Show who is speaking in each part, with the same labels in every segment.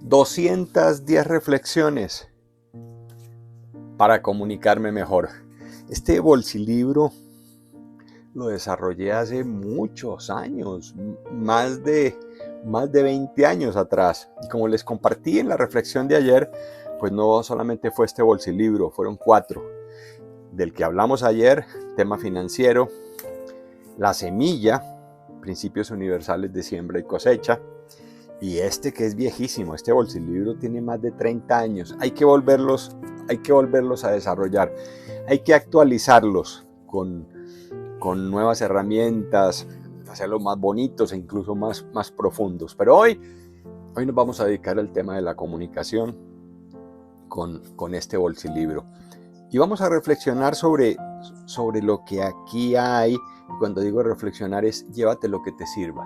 Speaker 1: 210 reflexiones para comunicarme mejor. Este bolsilibro lo desarrollé hace muchos años, más de 20 años atrás. Y como les compartí en la reflexión de ayer, pues no solamente fue este bolsilibro, fueron 4. Del que hablamos ayer, tema financiero, la semilla, principios universales de siembra y cosecha, y este que es viejísimo, este bolsilibro tiene más de 30 años. Hay que volverlos a desarrollar, hay que actualizarlos con nuevas herramientas, hacerlos más bonitos e incluso más profundos. Pero hoy nos vamos a dedicar al tema de la comunicación con este bolsilibro. Y vamos a reflexionar sobre lo que aquí hay. Y cuando digo reflexionar es llévate lo que te sirva.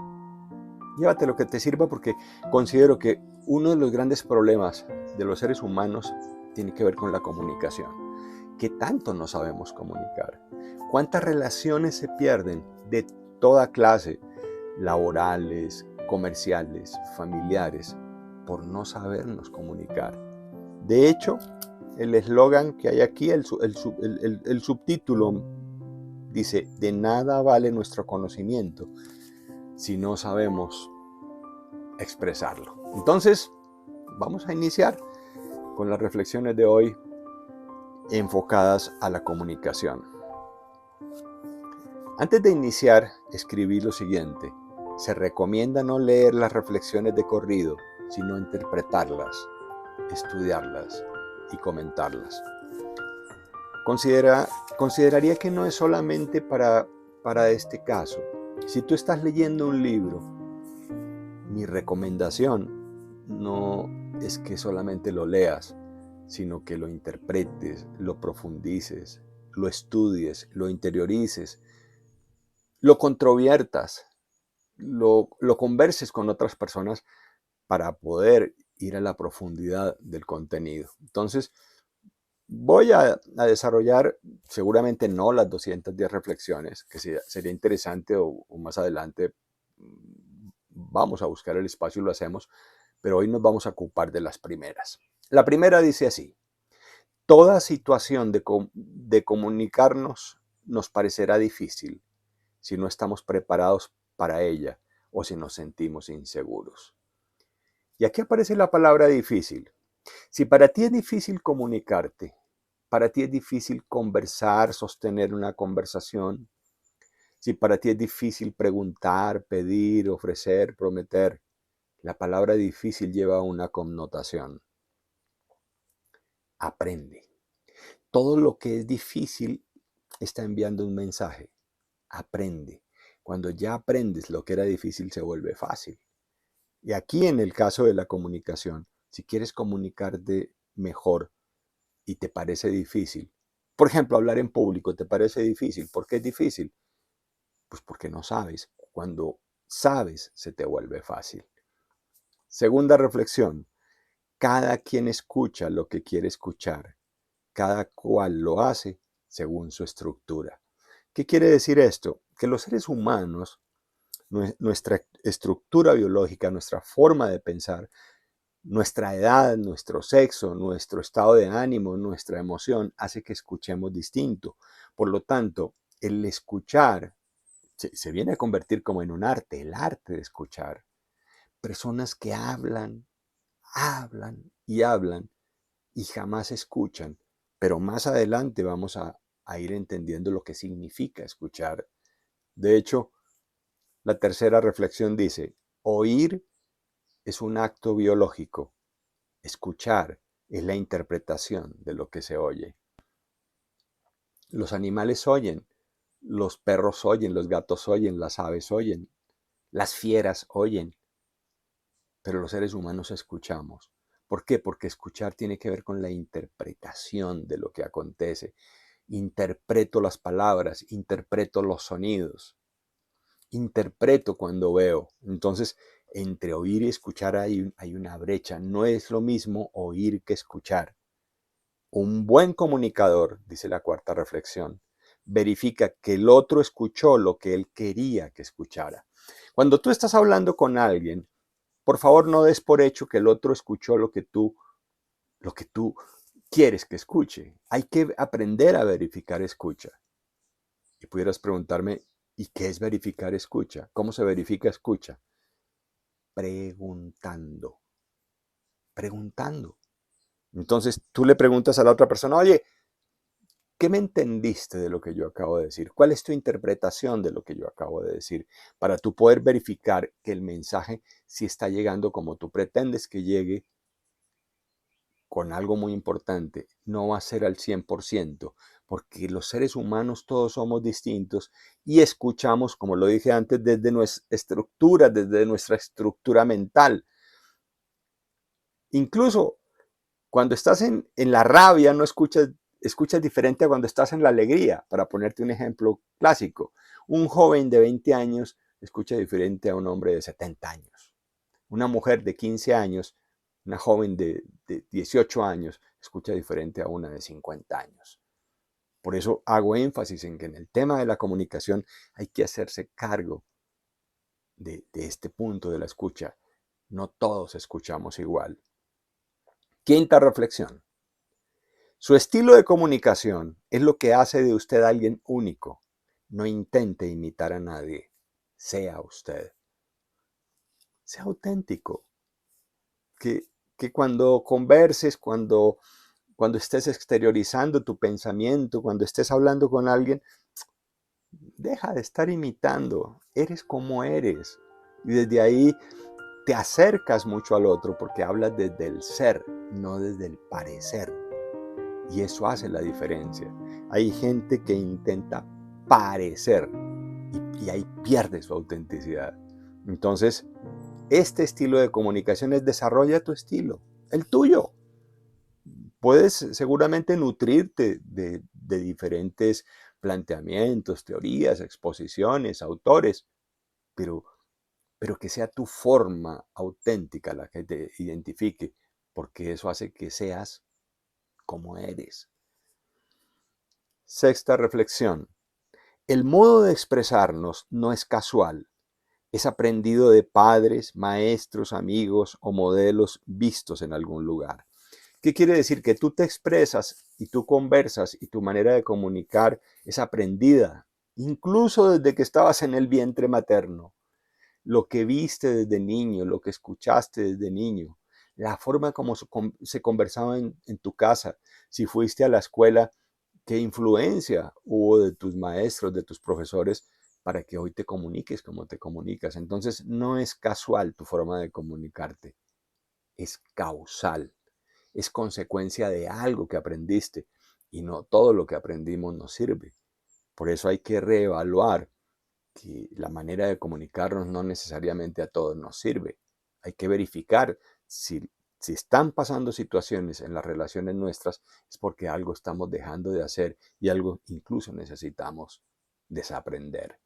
Speaker 1: Llévate lo que te sirva, porque considero que uno de los grandes problemas de los seres humanos tiene que ver con la comunicación. ¿Qué tanto no sabemos comunicar? ¿Cuántas relaciones se pierden de toda clase, laborales, comerciales, familiares, por no sabernos comunicar? De hecho, el eslogan que hay aquí, el subtítulo dice: de nada vale nuestro conocimiento si no sabemos expresarlo. Entonces, vamos a iniciar con las reflexiones de hoy enfocadas a la comunicación. Antes de iniciar, escribí lo siguiente: se recomienda no leer las reflexiones de corrido, sino interpretarlas, estudiarlas y comentarlas. Consideraría que no es solamente para este caso. Si tú estás leyendo un libro, mi recomendación no es que solamente lo leas, sino que lo interpretes, lo profundices, lo estudies, lo interiorices, lo controviertas, lo converses con otras personas para poder ir a la profundidad del contenido. Entonces, voy a desarrollar seguramente no las 210 reflexiones, que sería interesante, o más adelante vamos a buscar el espacio y lo hacemos, pero hoy nos vamos a ocupar de las primeras. La primera dice así: toda situación de comunicarnos nos parecerá difícil si no estamos preparados para ella o si nos sentimos inseguros. Y aquí aparece la palabra difícil. Si para ti es difícil comunicarte, para ti es difícil conversar, sostener una conversación, si para ti es difícil preguntar, pedir, ofrecer, prometer, la palabra difícil lleva una connotación. Aprende. Todo lo que es difícil está enviando un mensaje. Aprende. Cuando ya aprendes, lo que era difícil se vuelve fácil. Y aquí, en el caso de la comunicación, si quieres comunicarte mejor y te parece difícil, por ejemplo, hablar en público te parece difícil. ¿Por qué es difícil? Pues porque no sabes. Cuando sabes, se te vuelve fácil. Segunda reflexión: cada quien escucha lo que quiere escuchar. Cada cual lo hace según su estructura. ¿Qué quiere decir esto? Que los seres humanos, nuestra estructura biológica, nuestra forma de pensar, nuestra edad, nuestro sexo, nuestro estado de ánimo, nuestra emoción, hace que escuchemos distinto. Por lo tanto, el escuchar se viene a convertir como en un arte, el arte de escuchar. Personas que hablan y jamás escuchan, pero más adelante vamos a ir entendiendo lo que significa escuchar. De hecho, la tercera reflexión dice: oír es un acto biológico, escuchar es la interpretación de lo que se oye. Los animales oyen, los perros oyen, los gatos oyen, las aves oyen, las fieras oyen, pero los seres humanos escuchamos. ¿Por qué? Porque escuchar tiene que ver con la interpretación de lo que acontece. Interpreto las palabras, interpreto los sonidos, interpreto cuando veo. Entonces, entre oír y escuchar hay una brecha. No es lo mismo oír que escuchar. Un buen comunicador, dice la cuarta reflexión, verifica que el otro escuchó lo que él quería que escuchara. Cuando tú estás hablando con alguien, por favor no des por hecho que el otro escuchó lo que tú quieres que escuche. Hay que aprender a verificar escucha. Y pudieras preguntarme, ¿y qué es verificar escucha? ¿Cómo se verifica escucha? Preguntando. Preguntando. Entonces tú le preguntas a la otra persona, oye, ¿qué me entendiste de lo que yo acabo de decir? ¿Cuál es tu interpretación de lo que yo acabo de decir? Para tú poder verificar que el mensaje sí está llegando como tú pretendes que llegue, con algo muy importante, no va a ser al 100%, porque los seres humanos todos somos distintos y escuchamos, como lo dije antes, desde nuestra estructura mental. Incluso cuando estás en la rabia, no escuchas diferente a cuando estás en la alegría. Para ponerte un ejemplo clásico, un joven de 20 años escucha diferente a un hombre de 70 años. Una mujer de 15 años, una joven de 18 años, escucha diferente a una de 50 años. Por eso hago énfasis en que en el tema de la comunicación hay que hacerse cargo de este punto de la escucha. No todos escuchamos igual. Quinta reflexión. Su estilo de comunicación es lo que hace de usted alguien único. No intente imitar a nadie. Sea usted. Sea auténtico. Que cuando converses, cuando estés exteriorizando tu pensamiento, cuando estés hablando con alguien, deja de estar imitando. Eres como eres. Y desde ahí te acercas mucho al otro porque hablas desde el ser, no desde el parecer. Y eso hace la diferencia. Hay gente que intenta parecer y ahí pierde su autenticidad. Entonces, este estilo de comunicación es desarrolla tu estilo, el tuyo. Puedes seguramente nutrirte de diferentes planteamientos, teorías, exposiciones, autores, pero, pero que sea tu forma auténtica la que te identifique, porque eso hace que seas como eres. Sexta reflexión. El modo de expresarnos no es casual, es aprendido de padres, maestros, amigos o modelos vistos en algún lugar. ¿Qué quiere decir? Que tú te expresas y tú conversas y tu manera de comunicar es aprendida, incluso desde que estabas en el vientre materno. Lo que viste desde niño, lo que escuchaste desde niño, la forma como se conversaba en tu casa, si fuiste a la escuela, qué influencia hubo de tus maestros, de tus profesores, para que hoy te comuniques como te comunicas. Entonces, no es casual tu forma de comunicarte, es causal, es consecuencia de algo que aprendiste y no todo lo que aprendimos nos sirve. Por eso hay que reevaluar que la manera de comunicarnos no necesariamente a todos nos sirve. Hay que verificar si están pasando situaciones en las relaciones nuestras, es porque algo estamos dejando de hacer y algo incluso necesitamos desaprender.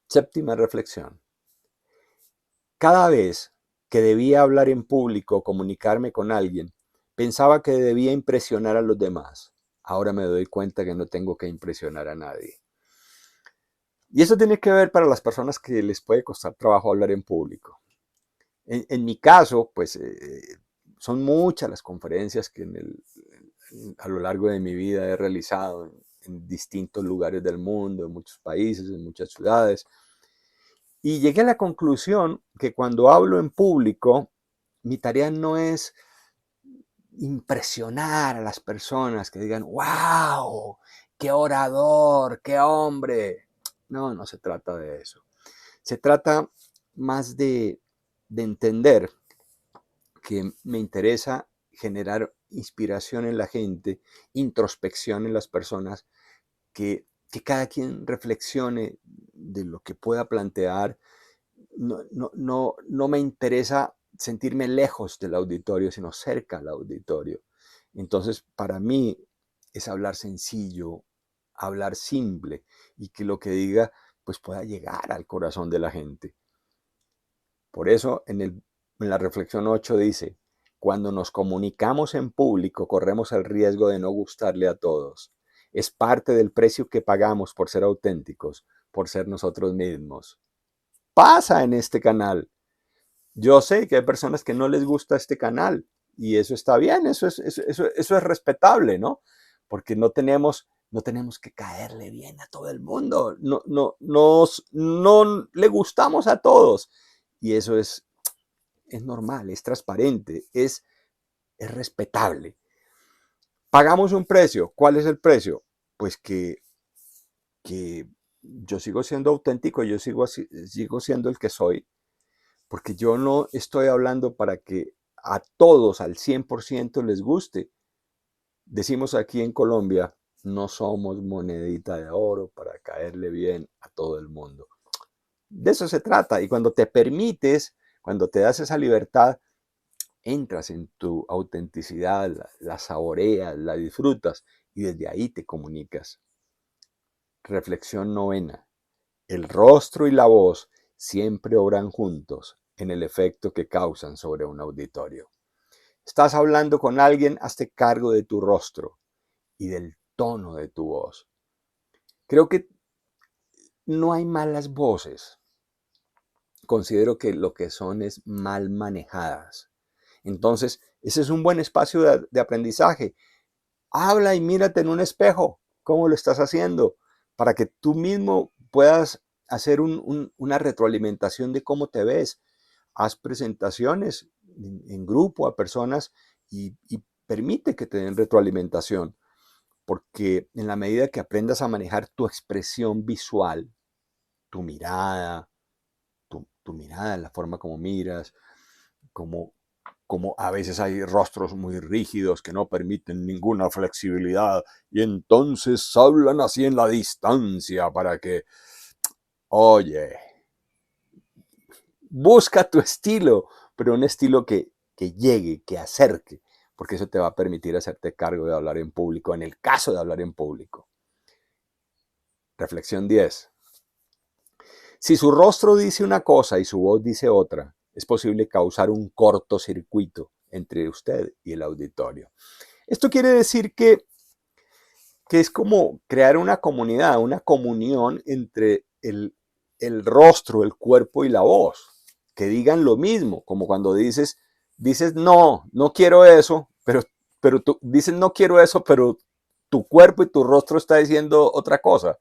Speaker 1: Séptima reflexión. Cada vez que debía hablar en público o comunicarme con alguien, pensaba que debía impresionar a los demás. Ahora me doy cuenta que no tengo que impresionar a nadie. Y eso tiene que ver para las personas que les puede costar trabajo hablar en público. En mi caso, pues son muchas las conferencias que a lo largo de mi vida he realizado en distintos lugares del mundo, en muchos países, en muchas ciudades. Y llegué a la conclusión que cuando hablo en público, mi tarea no es impresionar a las personas que digan, wow, qué orador, qué hombre. No, no se trata de eso. Se trata más de entender que me interesa generar inspiración en la gente, introspección en las personas, que cada quien reflexione de lo que pueda plantear. No me interesa sentirme lejos del auditorio, sino cerca al auditorio. Entonces, para mí es hablar sencillo, hablar simple y que lo que diga pues pueda llegar al corazón de la gente. Por eso en la reflexión 8 dice, cuando nos comunicamos en público corremos el riesgo de no gustarle a todos. Es parte del precio que pagamos por ser auténticos, por ser nosotros mismos. Pasa en este canal. Yo sé que hay personas que no les gusta este canal y eso está bien, eso es respetable, ¿no? Porque no tenemos que caerle bien a todo el mundo, no le gustamos a todos y eso es normal, es transparente, es respetable. Pagamos un precio, ¿cuál es el precio? Pues que yo sigo siendo auténtico, sigo siendo el que soy, porque yo no estoy hablando para que a todos al 100% les guste. Decimos aquí en Colombia, no somos monedita de oro para caerle bien a todo el mundo. De eso se trata. Y cuando te permites, cuando te das esa libertad, entras en tu autenticidad, la saboreas, la disfrutas y desde ahí te comunicas. Reflexión novena. El rostro y la voz siempre obran juntos en el efecto que causan sobre un auditorio. Estás hablando con alguien, hazte cargo de tu rostro y del tono de tu voz. Creo que no hay malas voces. Considero que lo que son es mal manejadas. Entonces, ese es un buen espacio de aprendizaje. Habla y mírate en un espejo. ¿Cómo lo estás haciendo? Para que tú mismo puedas hacer una retroalimentación de cómo te ves. Haz presentaciones en grupo a personas y permite que te den retroalimentación. Porque en la medida que aprendas a manejar tu expresión visual, tu mirada, tu mirada, la forma como miras, como, como a veces hay rostros muy rígidos que no permiten ninguna flexibilidad y entonces hablan así en la distancia para que, oye, busca tu estilo, pero un estilo que llegue, que acerque, porque eso te va a permitir hacerte cargo de hablar en público, en el caso de hablar en público. Reflexión 10. Si su rostro dice una cosa y su voz dice otra, es posible causar un cortocircuito entre usted y el auditorio. Esto quiere decir que es como crear una comunidad, una comunión entre el rostro, el cuerpo y la voz, que digan lo mismo, como cuando dices no quiero eso, pero tú dices no quiero eso, pero tu cuerpo y tu rostro está diciendo otra cosa.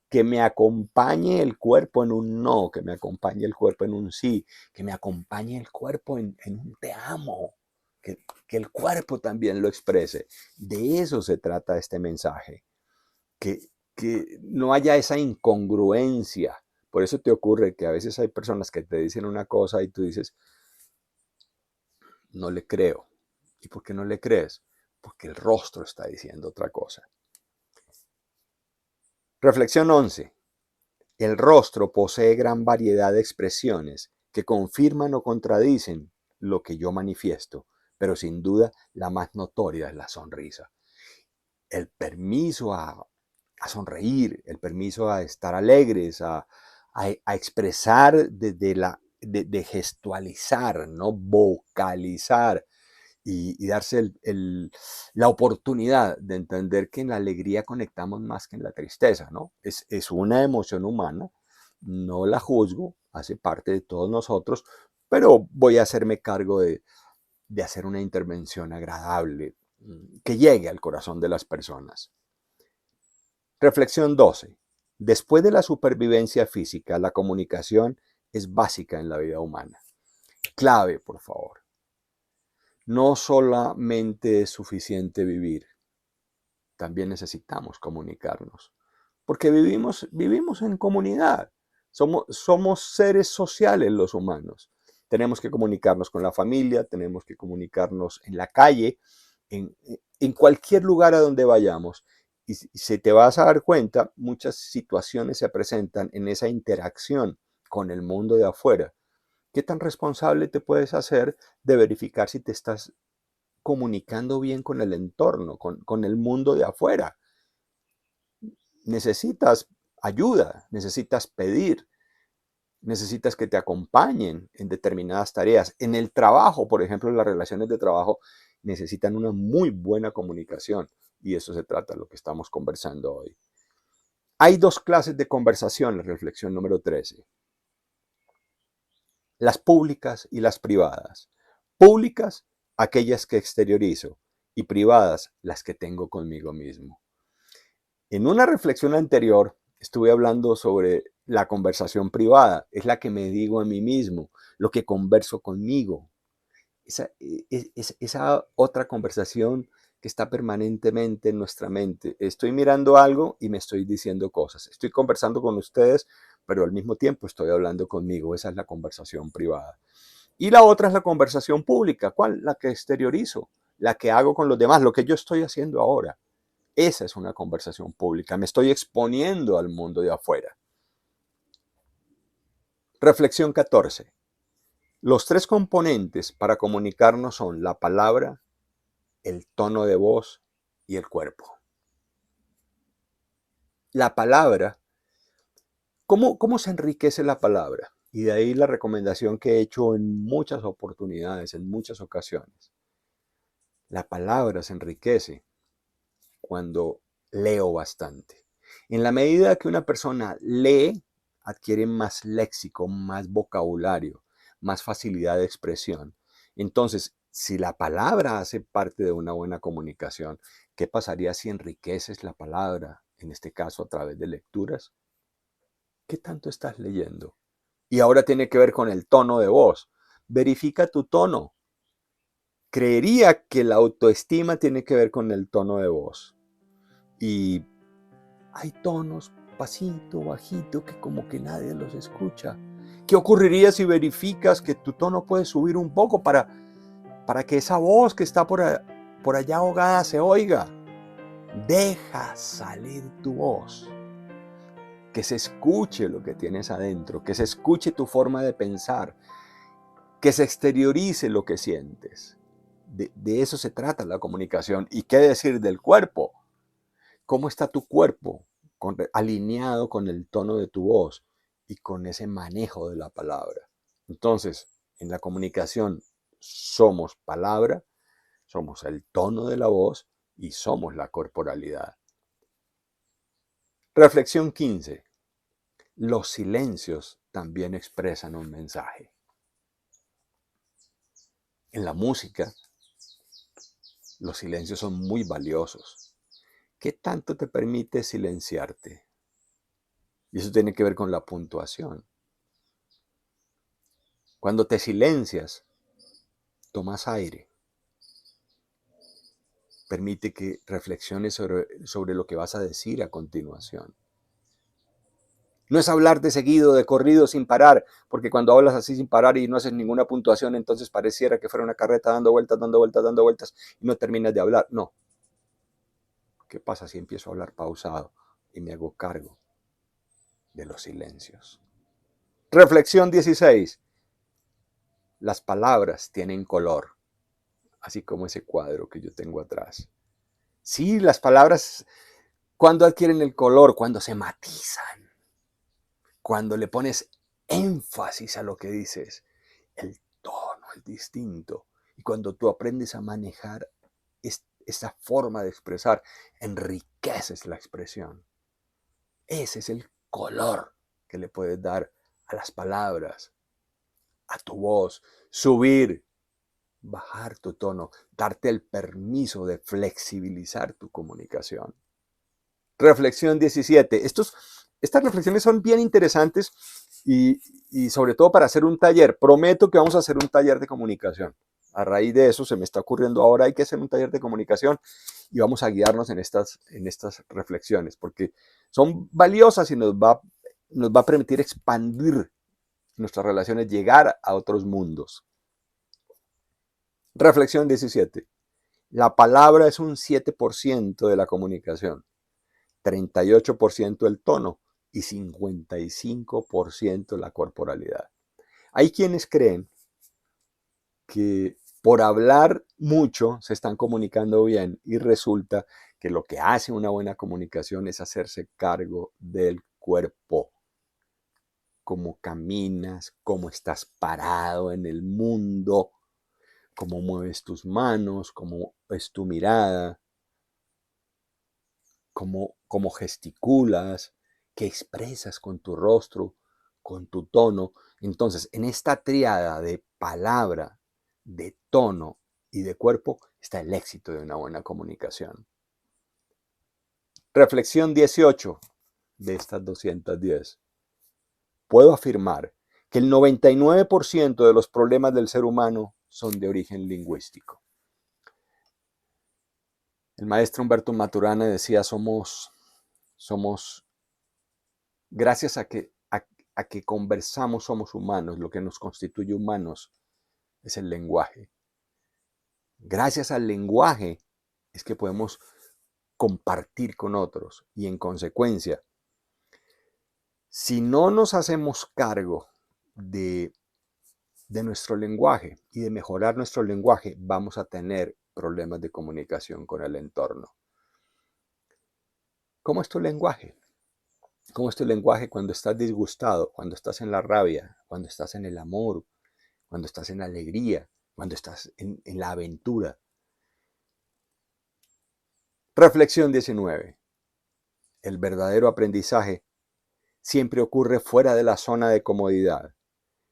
Speaker 1: Que me acompañe el cuerpo en un no, que me acompañe el cuerpo en un sí, que me acompañe el cuerpo en un te amo, que el cuerpo también lo exprese. De eso se trata este mensaje, que, que no haya esa incongruencia. Por eso te ocurre que a veces hay personas que te dicen una cosa y tú dices, no le creo. ¿Y por qué no le crees? Porque el rostro está diciendo otra cosa. Reflexión 11. El rostro posee gran variedad de expresiones que confirman o contradicen lo que yo manifiesto, pero sin duda la más notoria es la sonrisa. El permiso a sonreír, el permiso a estar alegres, a expresar desde de gestualizar, no vocalizar y darse la oportunidad de entender que en la alegría conectamos más que en la tristeza, ¿no? Es una emoción humana, no la juzgo, hace parte de todos nosotros, pero voy a hacerme cargo de hacer una intervención agradable que llegue al corazón de las personas. Reflexión 12. Después de la supervivencia física, la comunicación es básica en la vida humana. Clave, por favor. No solamente es suficiente vivir, también necesitamos comunicarnos, porque vivimos en comunidad, somos seres sociales los humanos. Tenemos que comunicarnos con la familia, tenemos que comunicarnos en la calle, en cualquier lugar a donde vayamos. Y si te vas a dar cuenta, muchas situaciones se presentan en esa interacción con el mundo de afuera. ¿Qué tan responsable te puedes hacer de verificar si te estás comunicando bien con el entorno, con el mundo de afuera? Necesitas ayuda, necesitas pedir, necesitas que te acompañen en determinadas tareas. En el trabajo, por ejemplo, las relaciones de trabajo necesitan una muy buena comunicación y eso se trata de lo que estamos conversando hoy. Hay dos clases de conversación, la reflexión número 13. las públicas y las privadas. Públicas, aquellas que exteriorizo, y privadas, las que tengo conmigo mismo. En una reflexión anterior estuve hablando sobre la conversación privada, es la que me digo a mí mismo, lo que converso conmigo. Esa otra conversación que está permanentemente en nuestra mente. Estoy mirando algo y me estoy diciendo cosas. Estoy conversando con ustedes, pero al mismo tiempo estoy hablando conmigo. Esa es la conversación privada. Y la otra es la conversación pública. ¿Cuál? La que exteriorizo, la que hago con los demás, lo que yo estoy haciendo ahora. Esa es una conversación pública. Me estoy exponiendo al mundo de afuera. Reflexión 14. Los tres componentes para comunicarnos son la palabra, el tono de voz y el cuerpo. La palabra, ¿cómo se enriquece la palabra? Y de ahí la recomendación que he hecho en muchas oportunidades, en muchas ocasiones. La palabra se enriquece cuando leo bastante. En la medida que una persona lee, adquiere más léxico, más vocabulario, más facilidad de expresión. Entonces, si la palabra hace parte de una buena comunicación, ¿qué pasaría si enriqueces la palabra, en este caso a través de lecturas? ¿Qué tanto estás leyendo? Y ahora tiene que ver con el tono de voz. Verifica tu tono. Creería que la autoestima tiene que ver con el tono de voz. Y hay tonos pasito, bajito, que como que nadie los escucha. ¿Qué ocurriría si verificas que tu tono puede subir un poco para que esa voz que está por allá ahogada se oiga? Deja salir tu voz. Que se escuche lo que tienes adentro, que se escuche tu forma de pensar, que se exteriorice lo que sientes. De eso se trata la comunicación. ¿Y qué decir del cuerpo? ¿Cómo está tu cuerpo alineado con el tono de tu voz y con ese manejo de la palabra? Entonces, en la comunicación somos palabra, somos el tono de la voz y somos la corporalidad. Reflexión 15. Los silencios también expresan un mensaje. En la música, los silencios son muy valiosos. ¿Qué tanto te permite silenciarte? Y eso tiene que ver con la puntuación. Cuando te silencias, tomas aire. Permite que reflexiones sobre lo que vas a decir a continuación. No es hablar de seguido, de corrido, sin parar, porque cuando hablas así sin parar y no haces ninguna puntuación, entonces pareciera que fuera una carreta dando vueltas, dando vueltas, dando vueltas y no terminas de hablar. No. ¿Qué pasa si empiezo a hablar pausado y me hago cargo de los silencios? Reflexión 16. Las palabras tienen color, así como ese cuadro que yo tengo atrás. Sí, las palabras, cuando adquieren el color, cuando se matizan, cuando le pones énfasis a lo que dices, el tono es distinto. Y cuando tú aprendes a manejar esa forma de expresar, enriqueces la expresión. Ese es el color que le puedes dar a las palabras, a tu voz, subir, bajar tu tono, darte el permiso de flexibilizar tu comunicación. Reflexión 17. Estas reflexiones son bien interesantes y sobre todo para hacer un taller. Prometo que vamos a hacer un taller de comunicación. A raíz de eso se me está ocurriendo ahora hay que hacer un taller de comunicación y vamos a guiarnos en estas reflexiones porque son valiosas y nos va a permitir expandir nuestras relaciones, llegar a otros mundos. Reflexión 17. La palabra es un 7% de la comunicación, 38% el tono y 55% la corporalidad. Hay quienes creen que por hablar mucho se están comunicando bien y resulta que lo que hace una buena comunicación es hacerse cargo del cuerpo. Cómo caminas, cómo estás parado en el mundo, cómo mueves tus manos, cómo es tu mirada, cómo gesticulas, qué expresas con tu rostro, con tu tono. Entonces, en esta tríada de palabra, de tono y de cuerpo está el éxito de una buena comunicación. Reflexión 18 de estas 210. Puedo afirmar que el 99% de los problemas del ser humano son de origen lingüístico. El maestro Humberto Maturana decía, somos gracias a que conversamos, somos humanos. Lo que nos constituye humanos es el lenguaje. Gracias al lenguaje es que podemos compartir con otros y en consecuencia, si no nos hacemos cargo de nuestro lenguaje y de mejorar nuestro lenguaje, vamos a tener problemas de comunicación con el entorno. ¿Cómo es tu lenguaje? ¿Cómo es tu lenguaje cuando estás disgustado, cuando estás en la rabia, cuando estás en el amor, cuando estás en la alegría, cuando estás en la aventura? Reflexión 19. El verdadero aprendizaje siempre ocurre fuera de la zona de comodidad.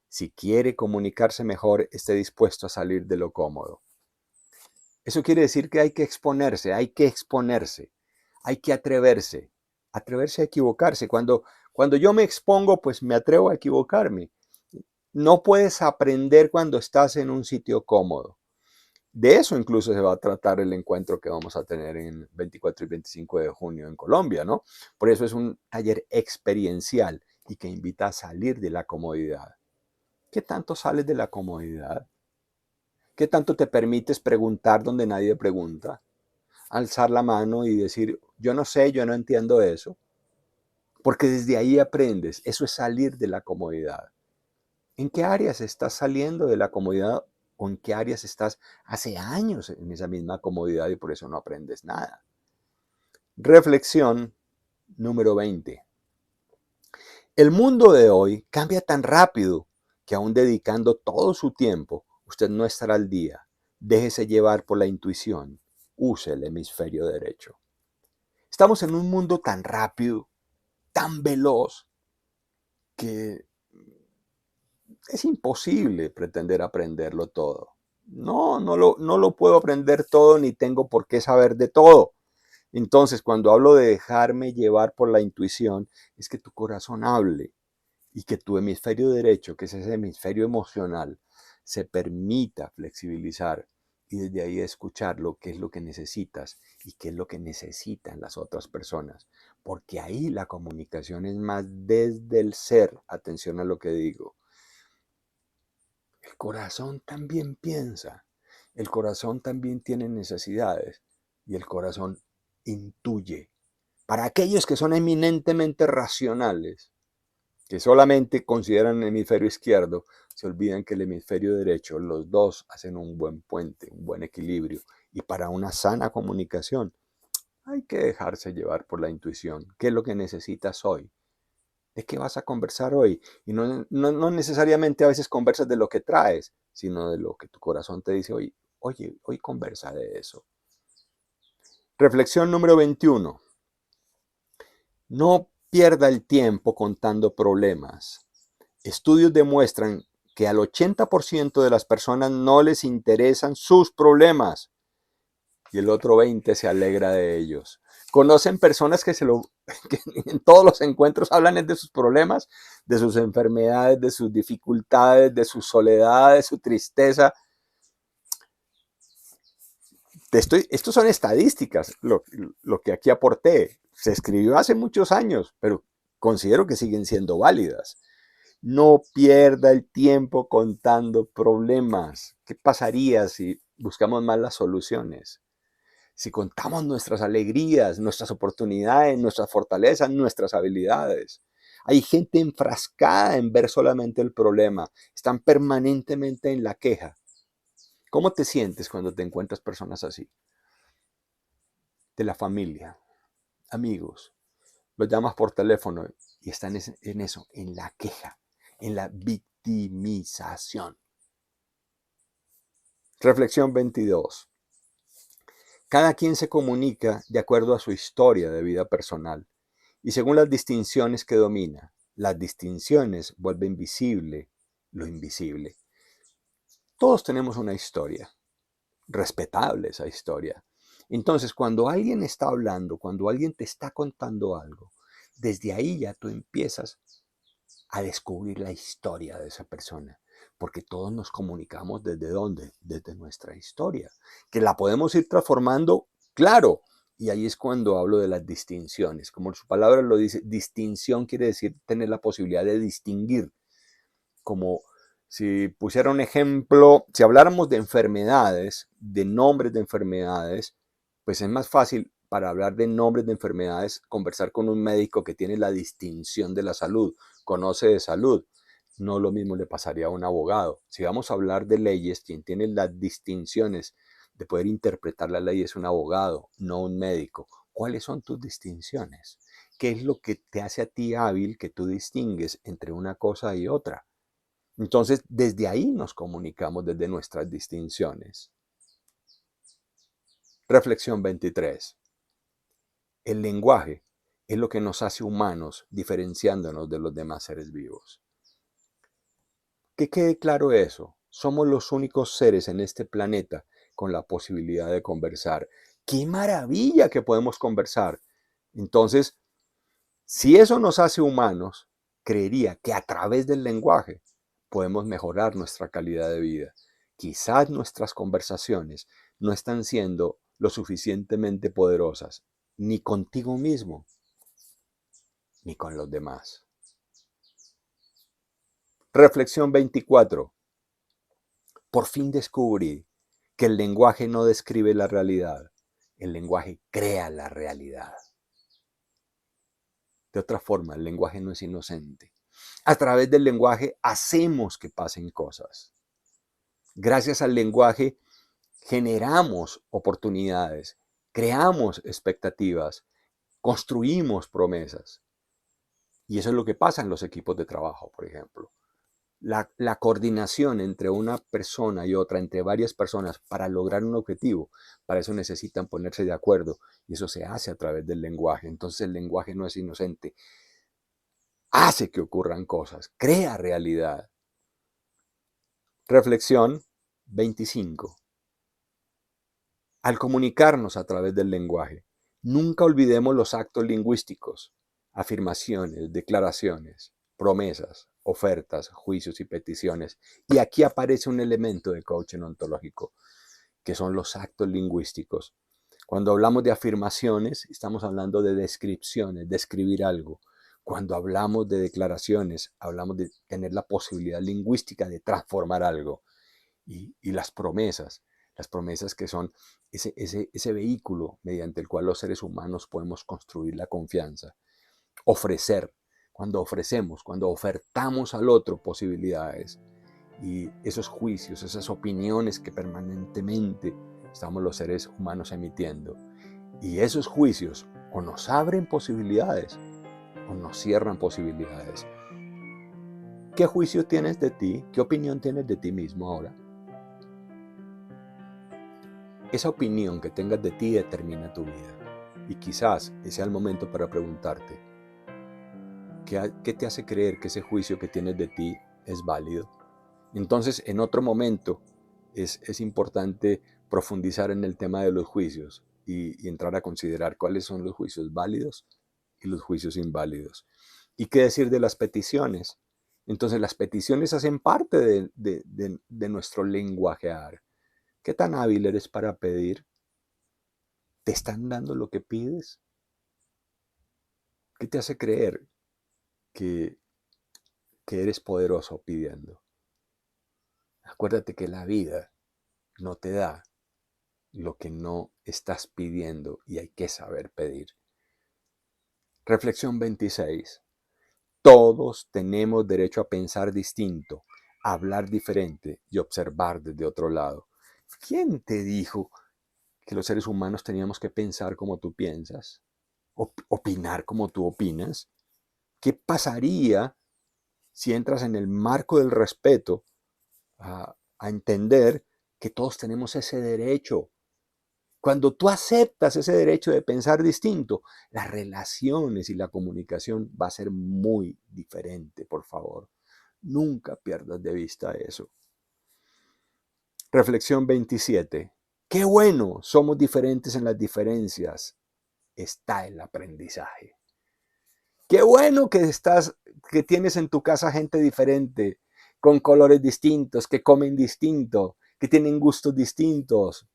Speaker 1: Si quiere comunicarse mejor, esté dispuesto a salir de lo cómodo. Eso quiere decir que hay que exponerse, hay que atreverse a equivocarse. Cuando yo me expongo, pues me atrevo a equivocarme. No puedes aprender cuando estás en un sitio cómodo. De eso incluso se va a tratar el encuentro que vamos a tener en 24 y 25 de junio en Colombia, ¿no? Por eso es un taller experiencial y que invita a salir de la comodidad. ¿Qué tanto sales de la comodidad? ¿Qué tanto te permites preguntar donde nadie pregunta? Alzar la mano y decir, yo no sé, yo no entiendo eso. Porque desde ahí aprendes. Eso es salir de la comodidad. ¿En qué áreas estás saliendo de la comodidad o en qué áreas estás hace años en esa misma comodidad y por eso no aprendes nada? Reflexión número 20. El mundo de hoy cambia tan rápido que aún dedicando todo su tiempo, usted no estará al día. Déjese llevar por la intuición. Use el hemisferio derecho. Estamos en un mundo tan rápido, tan veloz, que es imposible pretender aprenderlo todo. No lo puedo aprender todo ni tengo por qué saber de todo. Entonces, cuando hablo de dejarme llevar por la intuición, es que tu corazón hable y que tu hemisferio derecho, que es ese hemisferio emocional, se permita flexibilizar y desde ahí escuchar lo que es lo que necesitas y qué es lo que necesitan las otras personas. Porque ahí la comunicación es más desde el ser. Atención a lo que digo. El corazón también piensa, el corazón también tiene necesidades y el corazón intuye. Para aquellos que son eminentemente racionales, que solamente consideran el hemisferio izquierdo, se olvidan que el hemisferio derecho, los dos hacen un buen puente, un buen equilibrio. Y para una sana comunicación hay que dejarse llevar por la intuición. ¿Qué es lo que necesitas hoy? ¿De qué vas a conversar hoy? Y no necesariamente a veces conversas de lo que traes, sino de lo que tu corazón te dice hoy. Oye, hoy conversa de eso. Reflexión número 21. No pierda el tiempo contando problemas. Estudios demuestran que al 80% de las personas no les interesan sus problemas y el otro 20% se alegra de ellos. Conocen personas que en todos los encuentros hablan de sus problemas, de sus enfermedades, de sus dificultades, de su soledad, de su tristeza. Estos son estadísticas, lo que aquí aporté. Se escribió hace muchos años, pero considero que siguen siendo válidas. No pierda el tiempo contando problemas. ¿Qué pasaría si buscamos más las soluciones? Si contamos nuestras alegrías, nuestras oportunidades, nuestras fortalezas, nuestras habilidades. Hay gente enfrascada en ver solamente el problema. Están permanentemente en la queja. ¿Cómo te sientes cuando te encuentras personas así? De la familia, amigos. Los llamas por teléfono y están en eso, en la queja, en la victimización. Reflexión 22. Cada quien se comunica de acuerdo a su historia de vida personal y según las distinciones que domina. Las distinciones vuelven visible lo invisible. Todos tenemos una historia, respetable esa historia. Entonces, cuando alguien está hablando, cuando alguien te está contando algo, desde ahí ya tú empiezas a descubrir la historia de esa persona, porque todos nos comunicamos desde dónde, desde nuestra historia, que la podemos ir transformando, claro, y ahí es cuando hablo de las distinciones, como su palabra lo dice, distinción quiere decir tener la posibilidad de distinguir, como si pusiera un ejemplo, si habláramos de enfermedades, de nombres de enfermedades, pues es más fácil para hablar de nombres de enfermedades conversar con un médico que tiene la distinción de la salud, conoce de salud. No lo mismo le pasaría a un abogado. Si vamos a hablar de leyes, quien tiene las distinciones de poder interpretar la ley es un abogado, no un médico. ¿Cuáles son tus distinciones? ¿Qué es lo que te hace a ti hábil que tú distingues entre una cosa y otra? Entonces, desde ahí nos comunicamos, desde nuestras distinciones. Reflexión 23. El lenguaje es lo que nos hace humanos, diferenciándonos de los demás seres vivos. Que quede claro eso. Somos los únicos seres en este planeta con la posibilidad de conversar. ¡Qué maravilla que podemos conversar! Entonces, si eso nos hace humanos, creería que a través del lenguaje podemos mejorar nuestra calidad de vida. Quizás nuestras conversaciones no están siendo lo suficientemente poderosas, ni contigo mismo, ni con los demás. Reflexión 24. Por fin descubrí que el lenguaje no describe la realidad, el lenguaje crea la realidad. De otra forma, el lenguaje no es inocente. A través del lenguaje hacemos que pasen cosas. Gracias al lenguaje generamos oportunidades, creamos expectativas, construimos promesas. Y eso es lo que pasa en los equipos de trabajo, por ejemplo. La coordinación entre una persona y otra, entre varias personas, para lograr un objetivo, para eso necesitan ponerse de acuerdo. Y eso se hace a través del lenguaje. Entonces el lenguaje no es inocente. Hace que ocurran cosas, crea realidad. Reflexión 25. Al comunicarnos a través del lenguaje, nunca olvidemos los actos lingüísticos, afirmaciones, declaraciones, promesas, ofertas, juicios y peticiones. Y aquí aparece un elemento de coaching ontológico, que son los actos lingüísticos. Cuando hablamos de afirmaciones, estamos hablando de descripciones, describir algo. Cuando hablamos de declaraciones, hablamos de tener la posibilidad lingüística de transformar algo. Y las promesas que son ese vehículo mediante el cual los seres humanos podemos construir la confianza. Ofrecer, cuando ofrecemos, cuando ofertamos al otro posibilidades. Y esos juicios, esas opiniones que permanentemente estamos los seres humanos emitiendo. Y esos juicios o nos abren posibilidades o nos cierran posibilidades. ¿Qué juicio tienes de ti? ¿Qué opinión tienes de ti mismo ahora? Esa opinión que tengas de ti determina tu vida. Y quizás ese sea el momento para preguntarte, ¿qué te hace creer que ese juicio que tienes de ti es válido? Entonces, en otro momento, es importante profundizar en el tema de los juicios y entrar a considerar cuáles son los juicios válidos y los juicios inválidos. ¿Y qué decir de las peticiones? Entonces, las peticiones hacen parte de nuestro lenguajear. ¿Qué tan hábil eres para pedir? ¿Te están dando lo que pides? ¿Qué te hace creer que eres poderoso pidiendo? Acuérdate que la vida no te da lo que no estás pidiendo y hay que saber pedir. Reflexión 26. Todos tenemos derecho a pensar distinto, a hablar diferente y observar desde otro lado. ¿Quién te dijo que los seres humanos teníamos que pensar como tú piensas? ¿Opinar como tú opinas? ¿Qué pasaría si entras en el marco del respeto a entender que todos tenemos ese derecho? Cuando tú aceptas ese derecho de pensar distinto, las relaciones y la comunicación va a ser muy diferente, por favor. Nunca pierdas de vista eso. Reflexión 27. Qué bueno, somos diferentes en las diferencias. Está el aprendizaje. Qué bueno que tienes en tu casa gente diferente, con colores distintos, que comen distinto, que tienen gustos distintos.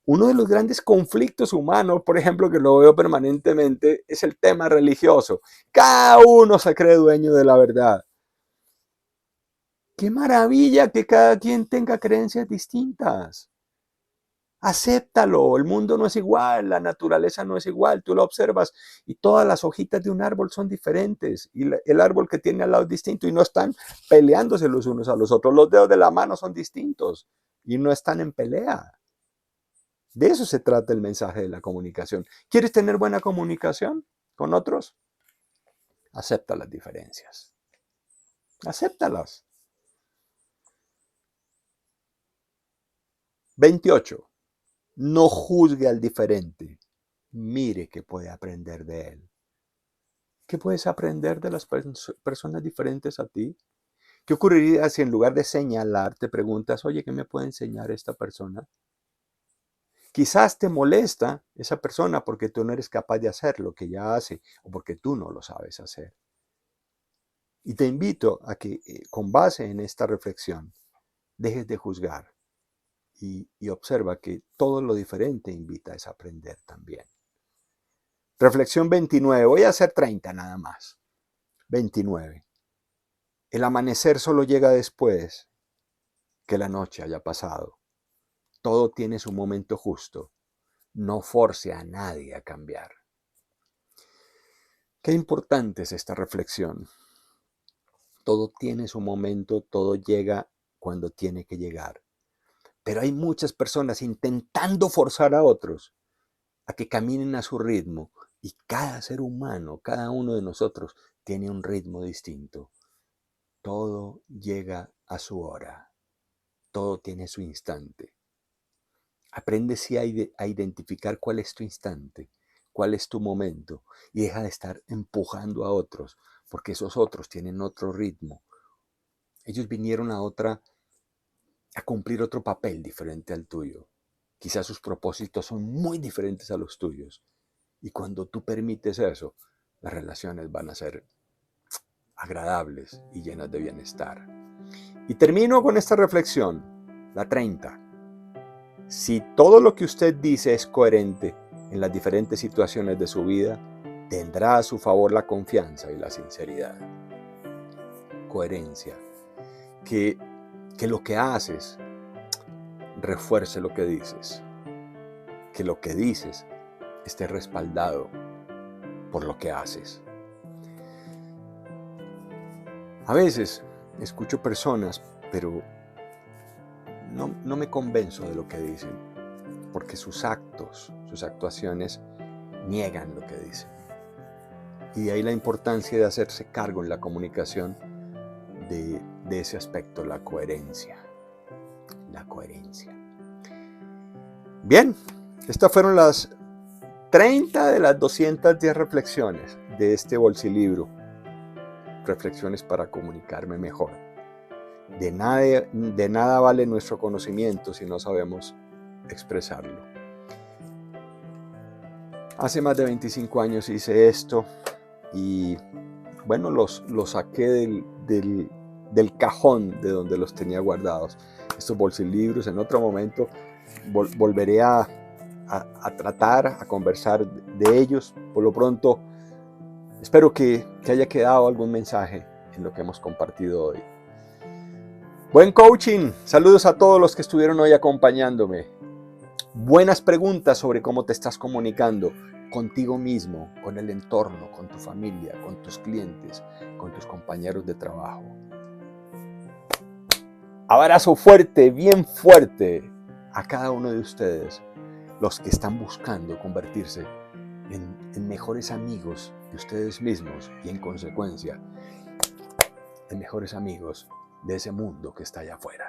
Speaker 1: Uno de los grandes conflictos humanos, por ejemplo, que lo veo permanentemente, es el tema religioso. Cada uno se cree dueño de la verdad. ¡Qué maravilla que cada quien tenga creencias distintas! Acéptalo, el mundo no es igual, la naturaleza no es igual, tú lo observas y todas las hojitas de un árbol son diferentes y el árbol que tiene al lado es distinto y no están peleándose los unos a los otros, los dedos de la mano son distintos y no están en pelea. De eso se trata el mensaje de la comunicación. ¿Quieres tener buena comunicación con otros? Acepta las diferencias. Acéptalas. 28. No juzgue al diferente. Mire qué puede aprender de él. ¿Qué puedes aprender de las personas diferentes a ti? ¿Qué ocurriría si en lugar de señalar te preguntas, oye, ¿qué me puede enseñar esta persona? Quizás te molesta esa persona porque tú no eres capaz de hacer lo que ella hace o porque tú no lo sabes hacer. Y te invito a que con base en esta reflexión dejes de juzgar y observa que todo lo diferente invita a aprender también. Reflexión 29. Voy a hacer 30 nada más. 29. El amanecer solo llega después que la noche haya pasado. Todo tiene su momento justo. No force a nadie a cambiar. Qué importante es esta reflexión. Todo tiene su momento, todo llega cuando tiene que llegar. Pero hay muchas personas intentando forzar a otros a que caminen a su ritmo y cada ser humano, cada uno de nosotros tiene un ritmo distinto. Todo llega a su hora, todo tiene su instante. Aprende a identificar cuál es tu instante, cuál es tu momento y deja de estar empujando a otros porque esos otros tienen otro ritmo. Ellos vinieron a cumplir otro papel diferente al tuyo. Quizás sus propósitos son muy diferentes a los tuyos. Y cuando tú permites eso, las relaciones van a ser agradables y llenas de bienestar. Y termino con esta reflexión, la 30. Si todo lo que usted dice es coherente en las diferentes situaciones de su vida, tendrá a su favor la confianza y la sinceridad. Coherencia. Que lo que haces refuerce lo que dices. Que lo que dices esté respaldado por lo que haces. A veces escucho personas, pero no me convenzo de lo que dicen, porque sus actos, sus actuaciones niegan lo que dicen. Y de ahí la importancia de hacerse cargo en la comunicación de ese aspecto, la coherencia. La coherencia. Bien, estas fueron las 30 de las 210 reflexiones de este bolsilibro. Reflexiones para comunicarme mejor. De nada vale nuestro conocimiento si no sabemos expresarlo. Hace más de 25 años hice esto y bueno, los saqué del cajón de donde los tenía guardados. Estos bolsilibros en otro momento volveré a tratar, a conversar de ellos. Por lo pronto, espero que haya quedado algún mensaje en lo que hemos compartido hoy. Buen coaching. Saludos a todos los que estuvieron hoy acompañándome. Buenas preguntas sobre cómo te estás comunicando contigo mismo, con el entorno, con tu familia, con tus clientes, con tus compañeros de trabajo. Abrazo fuerte, bien fuerte a cada uno de ustedes, los que están buscando convertirse en mejores amigos de ustedes mismos y en consecuencia en mejores amigos de ese mundo que está allá afuera.